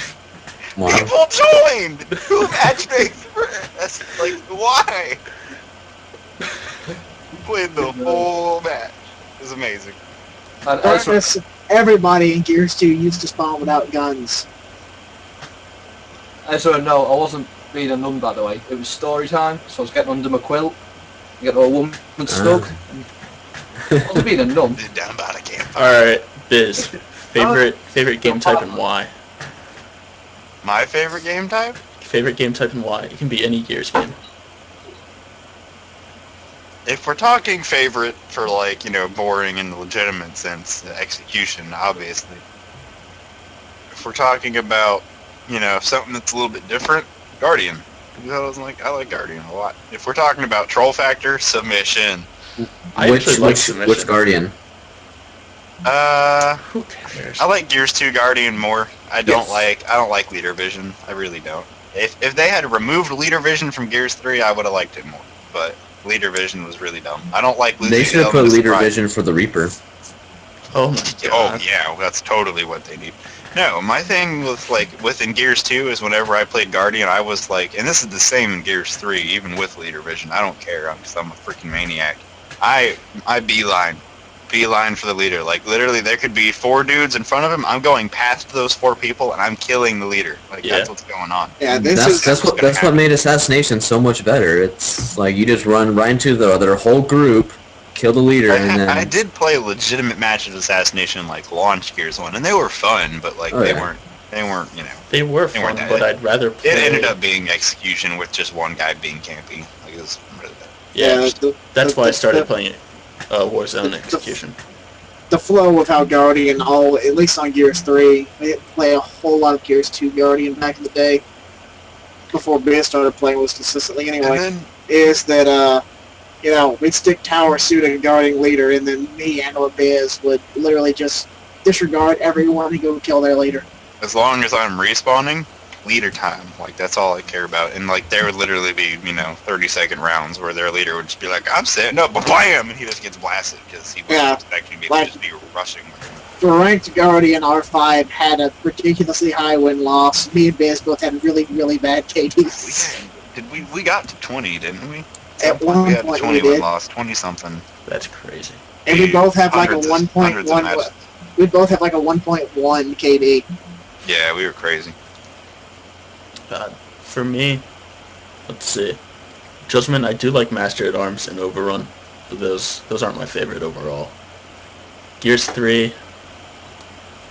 Wow. People joined! Who matchmakes for us? Like, why? We played the whole match. It was amazing. And Ezra, Everybody in Gears 2 used to spawn without guns. no, I wasn't being a nun, by the way. It was story time, so I was getting under my quilt, getting a woman stuck. I wasn't being a nun. Down about a campfire. Alright, Biz. Favorite game type and why? My favorite game type? Favorite game type and why? It can be any Gears game. If we're talking favorite for, like, you know, boring in the legitimate sense, execution, obviously. If we're talking about, you know, something that's a little bit different, Guardian. I like Guardian a lot. If we're talking about troll factor, Submission. Which Guardian? Who cares? I like Gears 2 Guardian more. I don't like leader vision. I really don't. If they had removed leader vision from Gears 3, I would have liked it more. But leader vision was really dumb. I don't like losing. They should have put leader vision for the Reaper. Oh my god. Oh yeah, that's totally what they need. No, my thing with within Gears 2 is whenever I played Guardian, I was like, and this is the same in Gears 3, even with leader vision. I don't care, because I'm a freaking maniac. I beeline for the leader. Like literally, there could be 4 dudes in front of him. I'm going past those 4 people, and I'm killing the leader. Like that's what's going on. Yeah, That's what made Assassination so much better. It's like you just run right into their whole group, kill the leader, and then I did play legitimate matches of Assassination like launch Gears 1, and they were fun, but like they weren't you know. They were fun, but I'd rather play... It ended up being execution with just one guy being campy. Like it was really bad. Yeah, that's why I started playing Warzone Execution. The flow of how Guardian, at least on Gears 3, I didn't play a whole lot of Gears 2 Guardian back in the day, before Biz started playing was consistently anyway, is that, you know, we'd stick Tower Suit and Guardian Leader, and then me and or Biz would literally just disregard everyone and go kill their leader. As long as I'm respawning, leader time. Like, that's all I care about. And, like, there would literally be, you know, 30-second rounds where their leader would just be like, I'm setting up, bam! And he just gets blasted because he wasn't expecting me to just be rushing. For ranked Guardian, R5 had a ridiculously high win-loss. Me and Biz both had really, really bad KDs. We got to 20, didn't we? At one we had point 20 we did. Lost 20-something. That's crazy. And we both have like a Hundreds of 1.1. matches. We both have like a 1.1 KD. Yeah, we were crazy. For me, let's see. Judgment, I do like Master at Arms and Overrun, but those aren't my favorite overall. Gears 3,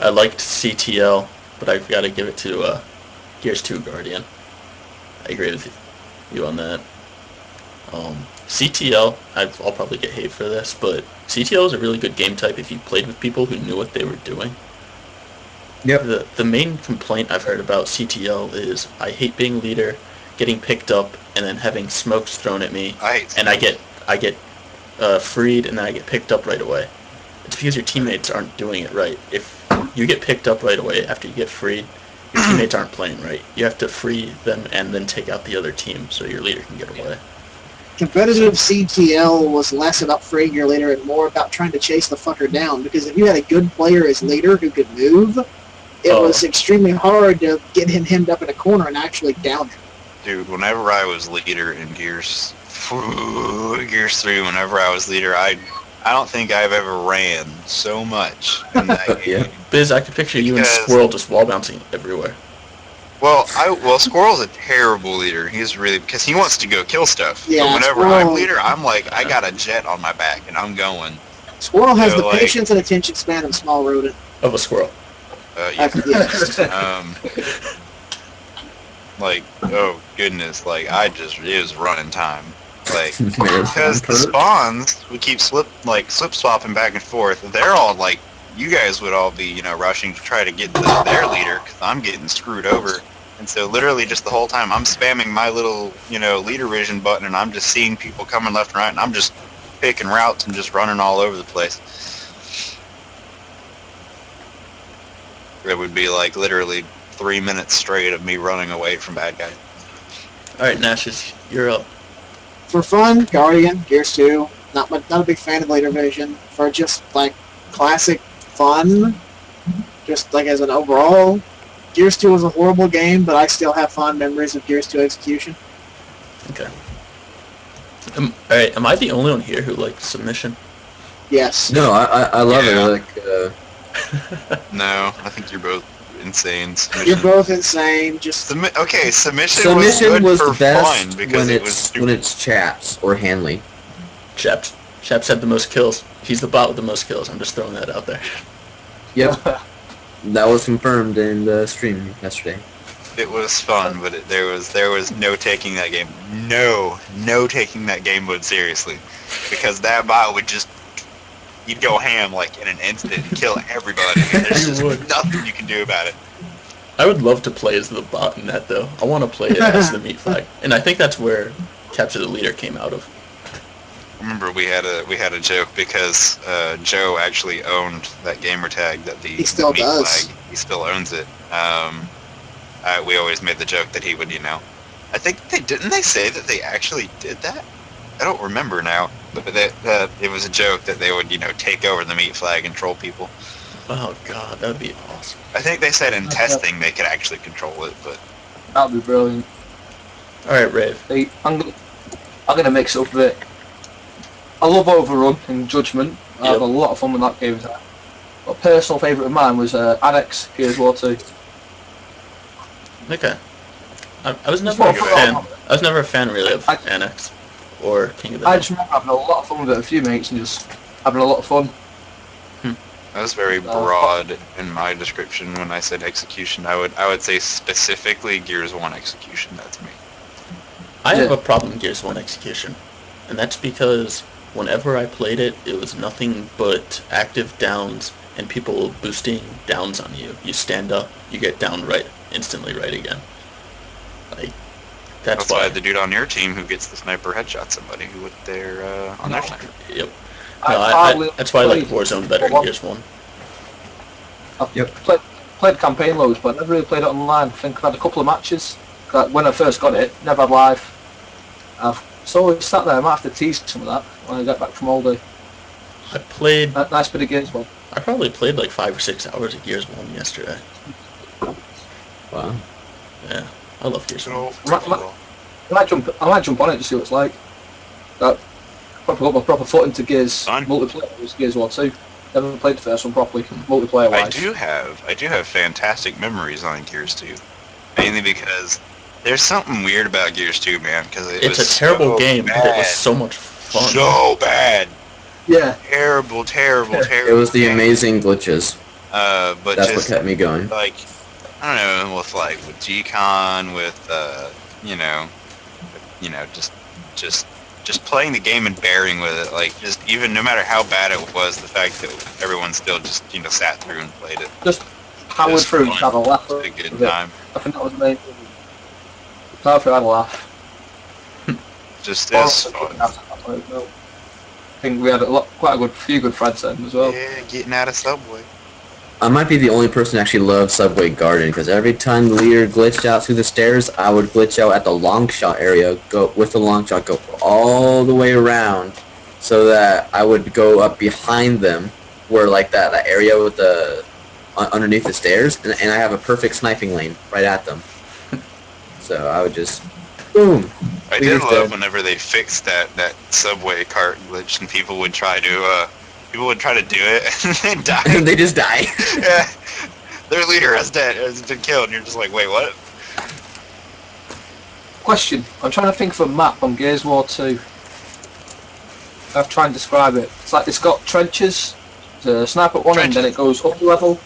I liked CTL, but I've got to give it to Gears 2 Guardian. I agree with you on that. CTL, I'll probably get hate for this, but CTL is a really good game type if you played with people who knew what they were doing. Yep. The main complaint I've heard about CTL is I hate being leader, getting picked up, and then having smokes thrown at me, and I get freed, and then I get picked up right away. It's because your teammates aren't doing it right. If you get picked up right away after you get freed, your teammates aren't playing right. You have to free them and then take out the other team so your leader can get away. Competitive CTL was less about freeing your leader and more about trying to chase the fucker down, because if you had a good player as leader who could move, it was extremely hard to get him hemmed up in a corner and actually down him. Dude, whenever I was leader in Gears 3, whenever I was leader, I don't think I've ever ran so much in that game. Yeah. Biz, I could picture you and Squirrel just wall bouncing everywhere. Well, Squirrel's a terrible leader. He's really, because he wants to go kill stuff. Yeah, but whenever Squirrel, I'm leader, I'm like, I got a jet on my back and I'm going. Squirrel has So, the like- patience and attention span of a small rodent. Of a squirrel. Yeah. Yes. Like, oh goodness, like it was running time. Like, Man, because the spawns, we keep slip swapping back and forth. They're all like, you guys would all be, you know, rushing to try to get their leader, because I'm getting screwed over. And so literally just the whole time I'm spamming my little, you know, leader vision button, and I'm just seeing people coming left and right, and I'm just picking routes and just running all over the place. It would be like literally 3 minutes straight of me running away from bad guys. Alright, Gnashes, you're up. For fun, Guardian, Gears 2. Not a big fan of later version. For just like classic fun, just like as an overall, Gears 2 was a horrible game, but I still have fond memories of Gears 2 Execution. Okay. Alright, am I the only one here who likes Submission? Yes. No, I love Yeah. it. Like, No, I think you're both insane. You're both insane. Just Okay, submission Submission was was good the for best fun because when it was it's stupid. when it's Chaps or Hanley. Chaps. Chaps had the most kills. He's the bot with the most kills. I'm just throwing that out there. Yep, that was confirmed in the stream yesterday. It was fun, but there was no taking that game. No taking that game mode seriously, because that bot would just you'd go ham like in an instant and kill everybody. And there's just nothing you can do about it. I would love to play as the bot in that, though. I want to play it as the meat flag. And I think that's where Capture the Leader came out of. I remember we had a joke because Joe actually owned that gamer tag that the He still meat does. flag. He still owns it. We always made the joke that he would, I think didn't they say that they actually did that? I don't remember now, but that it was a joke that they would, take over the meat flag and troll people. Oh, God, that would be awesome. I think they said in testing they could actually control it, but That'd be brilliant. Alright, Rave. I'm gonna mix it up a bit. I love Overrun and Judgment. I had a lot of fun with that game. But a personal favourite of mine was Annex, Gears War 2. Okay. I was never a fan. I was never a fan, really, of Annex or King of the I Hill. just remember having a lot of fun with it with a few mates and just having a lot of fun. I was very broad in my description when I said execution. I would say specifically Gears 1 execution. That's me. I have a problem with Gears 1 Execution. And that's because whenever I played it, it was nothing but active downs and people boosting downs on you. You stand up, you get down instantly right again. Like, that's why the dude on your team who gets the sniper headshot somebody who with their on their sniper. Yep. No, that's why I like Warzone better than Gears 1. I've played campaign loads, but I never really played it online. I think I've had a couple of matches. When I first got it, never had live. So I sat there, I might have to tease some of that when I get back from holiday. I played... Nice bit of Gears 1. I probably played like 5 or 6 hours of Gears 1 yesterday. Wow. Yeah, I love Gears 1. I might jump on it to see what it's like. Probably got my proper foot into Gears multiplayer was Gears 1 2. Never played the first one properly, multiplayer wise. I do have fantastic memories on Gears 2. Mainly because there's something weird about Gears 2, man, because it's a terrible game, but it was so much fun. So bad. Yeah. Terrible. It was the amazing glitches. But that's just, what kept me going. Like, I don't know, with G-Con, with just playing the game and bearing with it. Like, just even no matter how bad it was, the fact that everyone still just sat through and played it. Just powered through and had a laugh. It was a good time. I think that was amazing. Powered through and had a laugh. Just as fun. I think we had quite a few good friends then as well. Yeah, getting out of Subway. I might be the only person who actually loves Subway Garden, because every time the leader glitched out through the stairs, I would glitch out at the long shot area, go with the long shot, go all the way around, so that I would go up behind them, where like that area with the underneath the stairs, and I have a perfect sniping lane right at them. So I would just boom. I did love whenever they fixed that Subway cart glitch, and people would try to do it and then die. And they just die. Yeah, their leader has been killed, and you're just like, wait, what? Question: I'm trying to think of a map on Gears War 2. I've tried to describe it. It's like it's got trenches. There's a sniper at one end, then it goes up a level.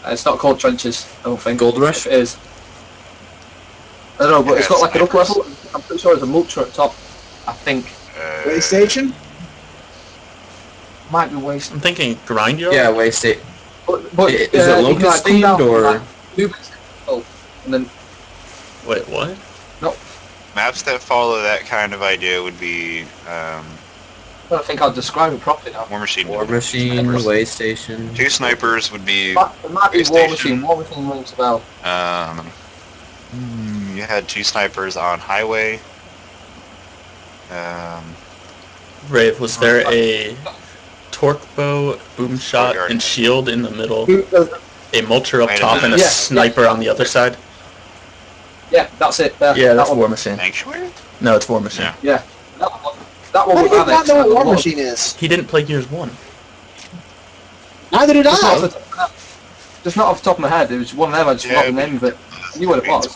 It's not called trenches, I don't think. Gold Rush? If it is. I don't know, but it's got like an up level. I'm pretty sure there's a mulcher at top. I think. Way station? Might be waste. I'm thinking Grindyard? Yeah, waste it. But is it locust themed or? And then. Wait, what? No. Maps that follow that kind of idea would be don't think I'll describe it properly now. War Machine. War Machine, Snipers. Way Station. 2 snipers would be. It might be Base War station. Machine. War Machine rings a bell. You had 2 snipers on highway. Rave, was there a torque bow, boom shot, and shield in the middle? A mulcher up Wait a top and a minute. Yeah, sniper on the other side? Yeah, that's it. There. Yeah, that's that War one. Machine. Sanctuary? No, it's War Machine. Yeah. Yeah, that one How with do you not Annex. know had what a War lot of- Machine is? He didn't play Gears 1. Neither did Just not off I. the top of my head. Just not off the top of my head. It was one of them. I just forgot the name of it. I knew what it was.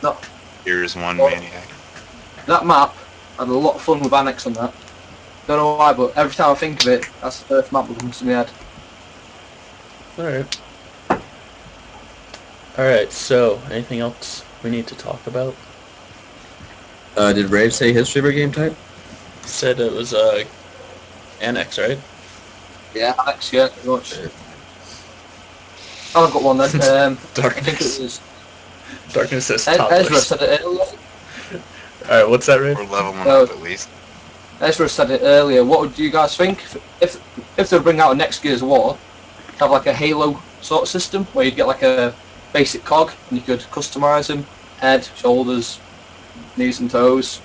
No. Here's one Oh. maniac. That map, I had a lot of fun with Annex on that. Don't know why, but every time I think of it, that's the first map that comes to my head. Alright. Alright, so, anything else we need to talk about? Did Rave say his favorite game type? Said it was, Annex, right? Annex, yeah, pretty much. Oh, I've got one then. I think it Darkness. was Darkness says Ezra toddlers. said it earlier. Alright, what's that, Rave? We're leveling No. up at least. Ezra said it earlier. What would you guys think if they bring out a next Gears of War, have like a Halo sort of system where you'd get like a basic cog and you could customize them, head, shoulders, knees and toes.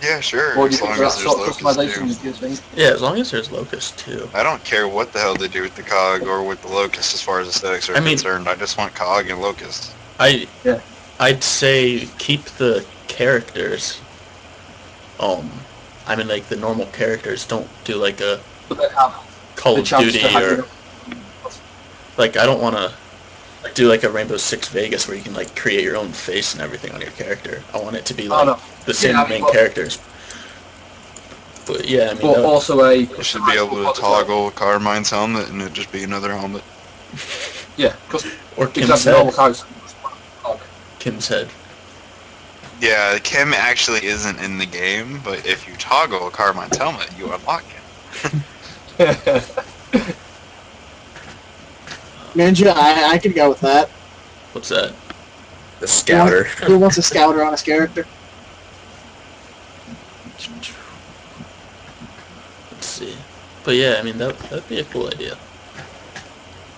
Yeah, sure. What do As you long think of as that there's sort of Locust customization too. with Gears thing? Yeah, as long as there's Locust, too. I don't care what the hell they do with the cog or with the locust as far as aesthetics are I mean- concerned. I just want cog and locust. Yeah. I'd say keep the characters. I mean, like, the normal characters, don't do, like, a But they have Call the of chance Duty to have or... Like, I don't want to do, like, a Rainbow Six Vegas where you can, like, create your own face and everything on your character. I want it to be, like, no. the same Yeah, I mean, main but- characters. But, yeah, I mean, But also a You should be able to toggle Carmine's helmet and it'd just be another helmet. Yeah, because or Kim's that's the normal head. house. Kim's head. Yeah, Kim actually isn't in the game, but if you toggle Carmine's helmet, you unlock him. Ninja, I could go with that. What's that? The Scouter. Who wants a scouter on his character? Let's see. But, yeah, I mean, that'd be a cool idea.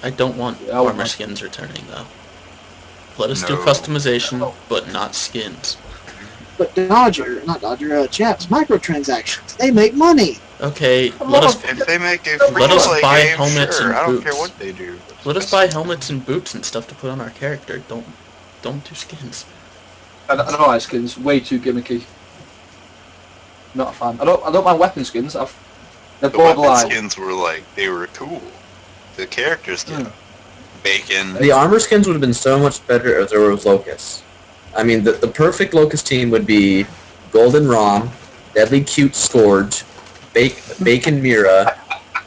I don't want Yeah, I would armor like- skins returning, though. Let us do No. customization, but not skins. But Chaps, microtransactions, they make money. Okay, Come let on. us If they make a Let us free-to-play buy game, helmets sure, and I don't care boots. what they do. let us buy helmets and boots and stuff to put on our character. Don't do skins. I don't know, skins way too gimmicky. Not a fan. I don't mind weapon skins. They're The weapon borderline. skins were like, they were cool. The character skin. Mm. Bacon. The armor skins would have been so much better if there was Locust. I mean, the perfect Locust team would be Golden Rom, Deadly Cute Scourge, Bacon Mira,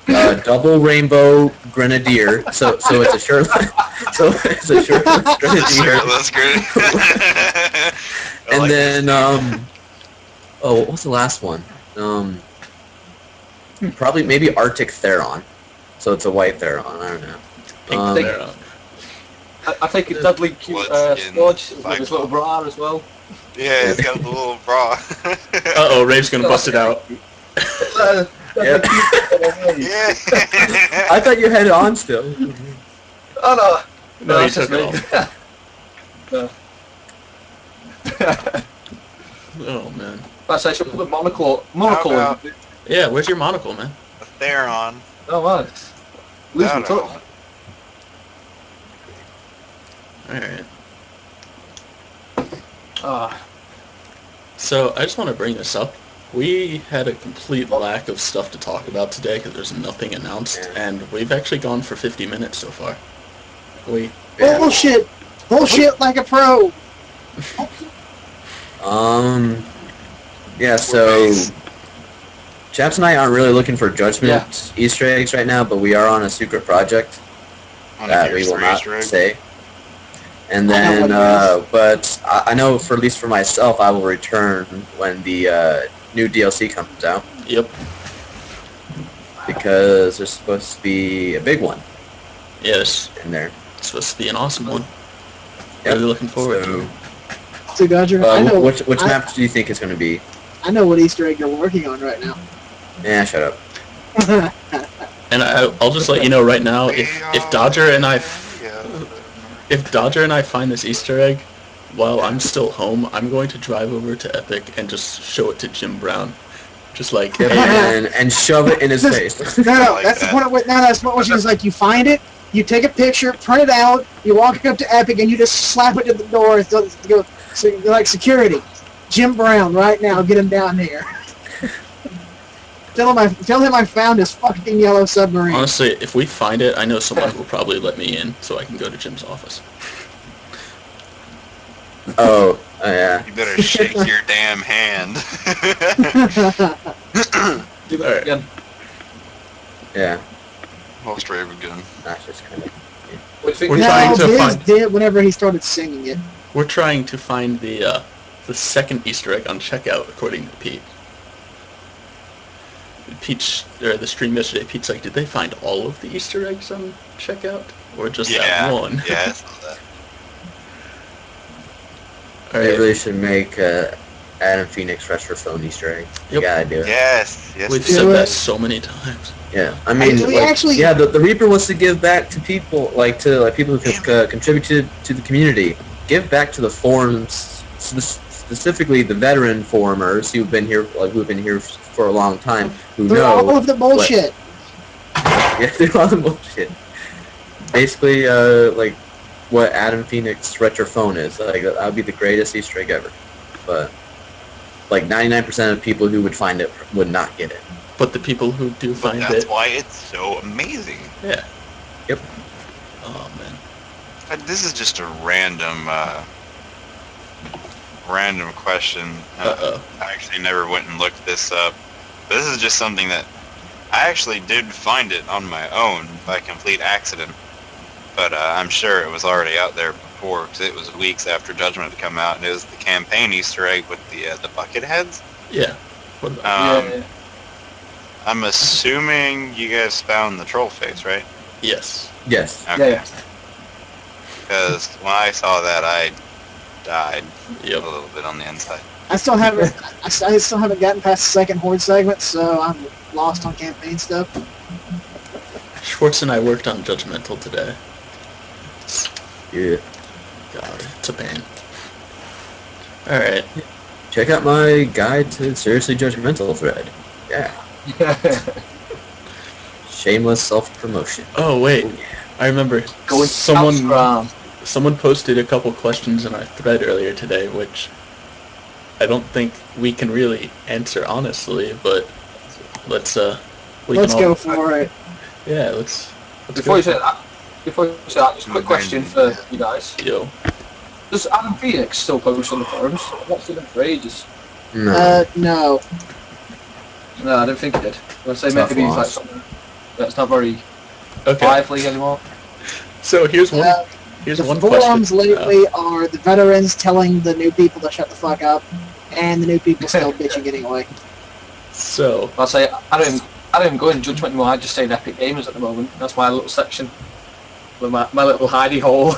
double Rainbow Grenadier. So it's a shirtless. So it's a shirtless Grenadier. Shirtless grenade. And then what was the last one? Probably maybe Arctic Theron. So it's a white Theron. I don't know. Pink Um, Theron. I think it's Dudley cute Bloodskin, Scourge with his Cyclops. little bra as well. Yeah, it's got the little bra. Uh-oh, Rave's gonna bust it out. Yep. Yeah. I thought you had it on still. Oh no! No, you that's took it just off. No. Oh, man. That's I should put the monocle How about in. Yeah, where's your monocle, man? a Theron? Oh nice. Losing No, touch. no. Alright. Ah, So, I just want to bring this up. We had a complete lack of stuff to talk about today because there's nothing announced, and we've actually gone for 50 minutes so far. Bullshit! Bullshit like a pro! Yeah, so Chaps and I aren't really looking for Judgment Easter eggs right now, but we are on a secret project On that a we Gears will 3 not Easter egg? say. And I know then, what it but I know for at least for myself, I will return when the new DLC comes out Yep. because there's supposed to be a big one Yes. in there. It's supposed to be an awesome one. Yep. Really looking forward to it. So Dodger, I know Which I- map do you think is going to be? I know what Easter egg you're working on right now. Yeah, shut up. And I'll just let you know right now, if Dodger and I find this Easter egg while I'm still home, I'm going to drive over to Epic and just show it to Jim Brown. Just like, hey, and shove it in his face. No, like that's that. the point of what. No, that's what which is like. You find it, you take a picture, print it out, you walk up to Epic, and you just slap it to the door. So you're like security. Jim Brown, right now, get him down here. Tell him I found his fucking yellow submarine. honestly, if we find it, I know someone will probably let me in so I can go to Jim's office. Oh, yeah. You better shake your damn hand. Do that Alright. again. Yeah. Most Rave again. That's just kind of... What do you think? We're No, trying to Biz find- did whenever he started singing it. We're trying to find the second Easter egg on checkout, according to Pete. The stream yesterday, Pete's like, did they find all of the Easter eggs on checkout? Or just that one? Yeah, I saw that. They Alright, really should make Adam Phoenix retro phone Easter egg. You Yep. gotta do it. Yes, we've yes. said Do that it. so many times. Yeah, I mean, Do we like, actually- yeah, the Reaper wants to give back to people, like people who have contributed to the community. Give back to the forums, specifically the veteran forumers who've been here for a long time, who Through know. all of the bullshit. Yeah, through all the bullshit. Basically, like what Adam Phoenix retro phone is. Like that would be the greatest Easter egg ever. But like 99% of people who would find it would not get it. But the people who do But find that's it, why it's so amazing. yeah. Yep. Oh, man. This is just a random question. Uh-oh. I actually never went and looked this up. This is just something that I actually did find it on my own by complete accident. But I'm sure it was already out there before, because it was weeks after Judgment had come out, and it was the campaign Easter egg with the bucket heads. Yeah. What about Yeah. I'm assuming you guys found the troll face, right? Yes. Yes. Yeah. Because when I saw that, I died Yep. a little bit on the inside. I still haven't gotten past the second horde segment, so I'm lost on campaign stuff. Schwartz and I worked on Judgmental today. Yeah. God, it's a pain. Alright. Check out my guide to Seriously Judgmental thread. Yeah. Shameless self-promotion. Oh, wait. Oh, yeah. I remember Going someone posted a couple questions in our thread earlier today, which I don't think we can really answer honestly, but let's Go for it. Yeah, let's Before go. you say that, just a quick question for you guys. Yo. Does Adam Phoenix still post on the forums? I've not seen him for ages. No. No. No, I don't think he did. I'd say Tough maybe he's like loss. something that's not very Okay. lively anymore. So here's one Uh, here's The one forums question. lately are the veterans telling the new people to shut the fuck up, and the new people still bitching anyway. So I'd say I don't even go in Judgment anymore. I just stay in Epic Gamers at the moment. That's my little section, with my little hidey hole.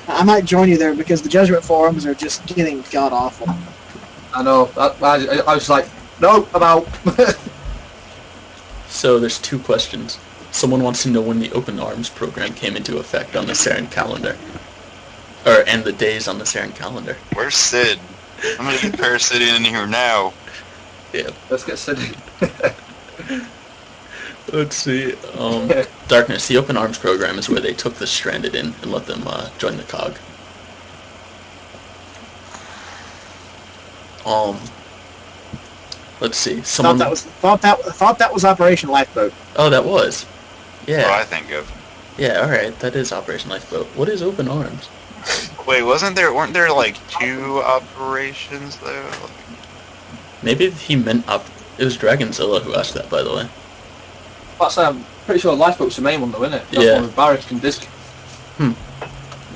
I might join you there because the Judgment forums are just getting god awful. I know. I was like, no, I'm out. So there's two questions. Someone wants to know when the Open Arms program came into effect on the Saren calendar. And the days on the Saren calendar. Where's Sid? I'm gonna get Parasite in here now. Yeah. Let's get Sid. Let's see. Darkness, the Open Arms program is where they took the stranded in and let them join the COG. Let's see. Someone. Thought that was Operation Lifeboat. Oh, that was. That's what I Yeah. think of. Yeah. All right. That is Operation Lifeboat. What is Open Arms? Wait, weren't there like two operations though? Maybe he meant It was Dragonzilla who asked that, by the way. That's I'm pretty sure Lifeboat's the main one though, isn't it? That's Yeah. one with Barrick and Disc. All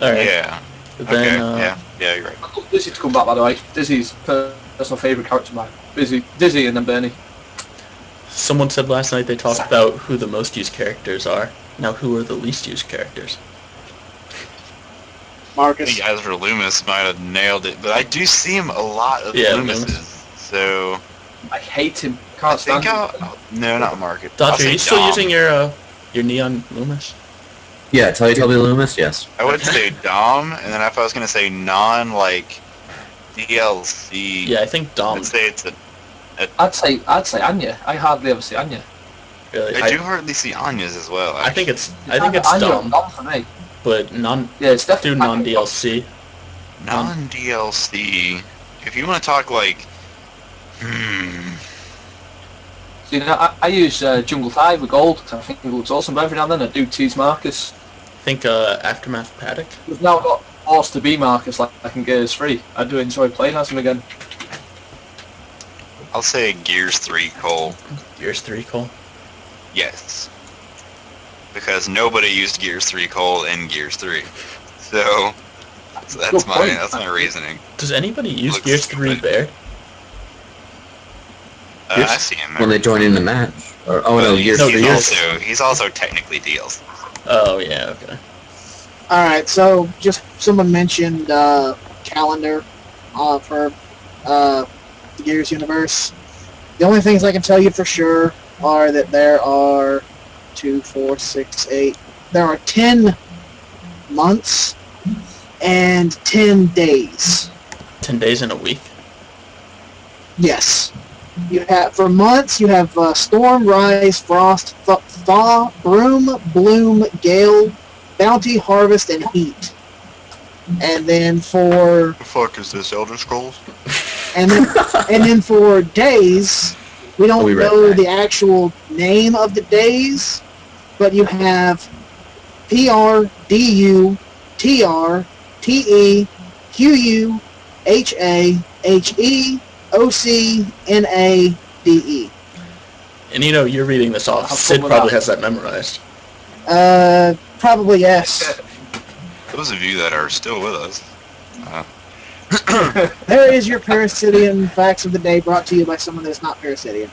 right. Yeah. Then, Okay. Yeah, you're right. I love Dizzy to come back, by the way. Dizzy's personal favourite character of mine. Dizzy and then Bernie. Someone said last night they talked about who the most used characters are. Now, who are the least used characters? Marcus. The guys for Loomis might have nailed it, but I do see him a lot of Yeah, Loomises. So I hate him. I Can't think stand him. no, not Market. I'll Dodger, are say you still Dom. using your Neon Loomis? Yeah, Teletubby Loomis, yes. I would say Dom, and then if I was gonna say non like DLC, Yeah, I think Dom. I'd say it's a. I'd say Anya. I hardly ever see Anya. Really, I do hardly see Anya's as well. I think it's Anya Dom, for me. but non Yeah, it's do definitely non DLC. non DLC. If you want to talk like, So, I use Jungle 5 with gold because I think it looks awesome. But every now and then I do tease Marcus. I think Aftermath Paddock. We've now got forced to be Marcus like I can Gears 3. I do enjoy playing as him again. I'll say Gears 3 Cole. Gears 3 Cole. Yes. Because nobody used Gears 3 Cole in Gears 3. So that's my reasoning. Does anybody use Looks Gears 3 stupid. Baird? I see him. When they join in the match. Or, oh no, he's, Gears. he's also technically DLC. Oh yeah, okay. Alright, so just someone mentioned calendar for the Gears universe. The only things I can tell you for sure are that there are 2, 4, 6, 8. There are 10 months and 10 days. 10 days in a week. Yes. You have for months. You have storm, rise, frost, thaw, broom, bloom, gale, bounty, harvest, and heat. And then for The fuck is this, Elder Scrolls? and then for days, we don't We read know that. the actual name of the days, but you have PR, DU, TR, TE, QU, HA, HE, OC, NA, DE. And you know, you're reading this off. I'll Sid pull it probably up. has that memorized. Probably yes. Those of you that are still with us. There is your Parasitian Facts of the Day brought to you by someone that's not Parasitian.